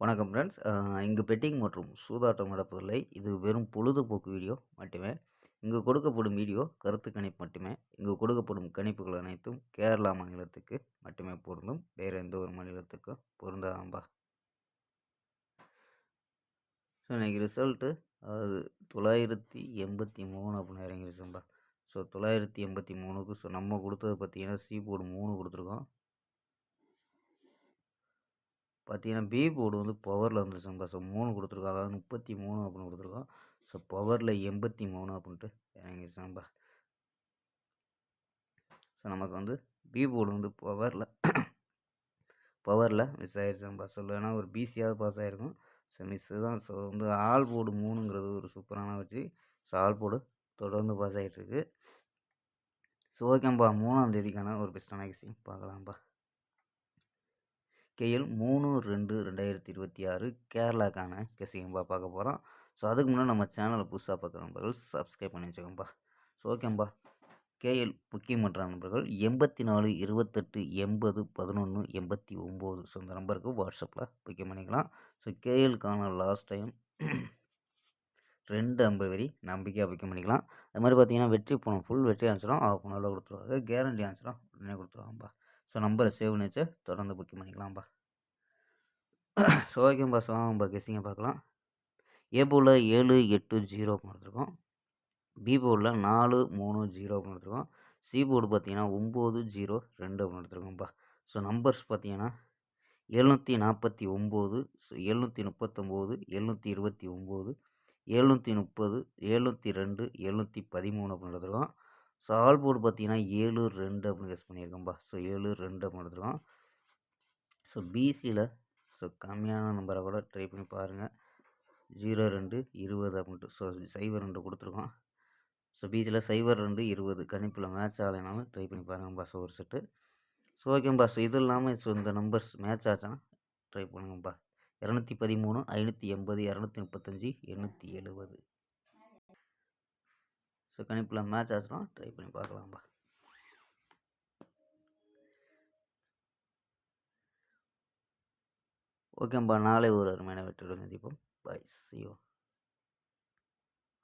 வணக்கம் ஃப்ரெண்ட்ஸ். இங்கு பெட்டிங் மற்றும் சூதாட்டம் நடப்பதில்லை. இது வெறும் பொழுதுபோக்கு வீடியோ மட்டுமே. இங்கு கொடுக்கப்படும் வீடியோ கருத்து கணிப்பு மட்டுமே. இங்கு கொடுக்கப்படும் கணிப்புகள் அனைத்தும் கேரளா மாநிலத்துக்கு மட்டுமே பொருந்தும். வேறு எந்த ஒரு மாநிலத்துக்கும் பொருந்தாதாம்பா. ஸோ இன்றைக்கி ரிசல்ட்டு அதாவது 983 அப்படின்னு இறங்கிருச்சும்பா. ஸோ 983க்கு ஸோ நம்ம கொடுத்தது பார்த்தீங்கன்னா சி போர்டு 3 கொடுத்துருக்கோம். பார்த்தீங்கன்னா பி போர்டு வந்து பவரில் வந்துருச்சுங்கப்பா. ஸோ 3 கொடுத்துருக்கோம். அதாவது 33 அப்படின்னு கொடுத்துருக்கோம். ஸோ பவரில் 83 அப்படின்ட்டு இறங்கிருச்சாம்பா. ஸோ நமக்கு வந்து பி போர்டு வந்து பவரில் மிஸ் ஆகிடுச்சாம்பா. சொல்லலைன்னா ஒரு பிசியாவது பாஸ் ஆகிருக்கும். ஸோ மிஸ்ஸு தான். ஸோ வந்து ஆல் போர்டு 3ங்கிறது ஒரு சூப்பரான வெற்றி. ஸோ ஆல் போர்டு தொடர்ந்து பாஸ் ஆகிட்டுருக்கு. ஸோ ஓகேம்பா, 3ஆம் தேதிக்கான ஒரு பெஸ்ட்டான விஷயம் பார்க்கலாம்ப்பா. கேஎல் 3/2/2026 கேரளாக்கான கெஸிங்கம்பா பார்க்க போகிறோம். ஸோ அதுக்கு முன்னாடி நம்ம சேனலை புதுசாக பார்க்குற நண்பர்கள் சப்ஸ்கிரைப் பண்ணி வச்சுக்கோம்பா. ஸோ ஓகேம்பா, கேஎல் புக்கிங் பண்ணுற நண்பர்கள் 84 28 80 11 89. ஸோ இந்த நம்பருக்கு வாட்ஸ்அப்பில் புக்கிங் பண்ணிக்கலாம். ஸோ கேஎலுக்கான லாஸ்ட் டைம் 250 வரி நம்பிக்கையாக புக்கிங் பண்ணிக்கலாம். அது மாதிரி பார்த்தீங்கன்னா வெற்றி பணம் ஃபுல் வெற்றி ஆச்சுன்னா ஆஃப் அன் ஹவரில் கொடுத்துருவாங்க. கேரண்டி ஆச்சுன்னா உடனே கொடுத்துருவாங்கப்பா. ஸோ நம்பரை சேவ் பண்ணி வச்சு தொடர்ந்து புக்கிங் பண்ணிக்கலாம்ப்பா. ஸோ ஓகேம்பா. ஸோ வாங்கப்பா கெஸ்ஸிங்கை பார்க்கலாம். ஏ போர்டில் 7 8 0 அப்படின்னு எடுத்துருக்கோம். பி போர்டில் 4 3 0 அப்படின்னு எடுத்துருக்கோம். சி போர்டு பார்த்தீங்கன்னா 9 0 2 அப்படின்னு எடுத்துருக்கோம்ப்பா. ஸோ நம்பர்ஸ் பார்த்தீங்கன்னா 749, 739, 729, 730, 702, 713 அப்படின்னு எடுத்துருக்கோம். ஸோ ஆல் போர்டு பார்த்தீங்கன்னா 7 2 அப்படின்னு கெஸ் பண்ணியிருக்கோம்ப்பா. ஸோ 7 2 அப்படின்னு எடுத்துருக்கோம். ஸோ பிசியில் ஸோ கம்மியான நம்பரை கூட ட்ரை பண்ணி பாருங்கள். 02 20 அப்படின்ட்டு. ஸோ 02 கொடுத்துருக்கோம். ஸோ பிசியில் 02 20 கணிப்பில் மேட்ச் ஆகலைனாலும் ட்ரை பண்ணி பாருங்கப்பா. ஸோ ஒரு செட்டு. ஸோ ஓகேம்பா. ஸோ இது இல்லாமல் ஸோ இந்த நம்பர்ஸ் மேட்ச் ஆச்சுன்னா ட்ரை பண்ணுங்கப்பா. 213 580 235 870. ஸோ கணிப்பில் மேட்ச் ஆச்சுன்னா ட்ரை பண்ணி பார்க்கலாம்ப்பா. ஓகேம்பா, நாளை ஒரு அருமையான வெற்றியுடன் சந்திப்போம். பாய், see you.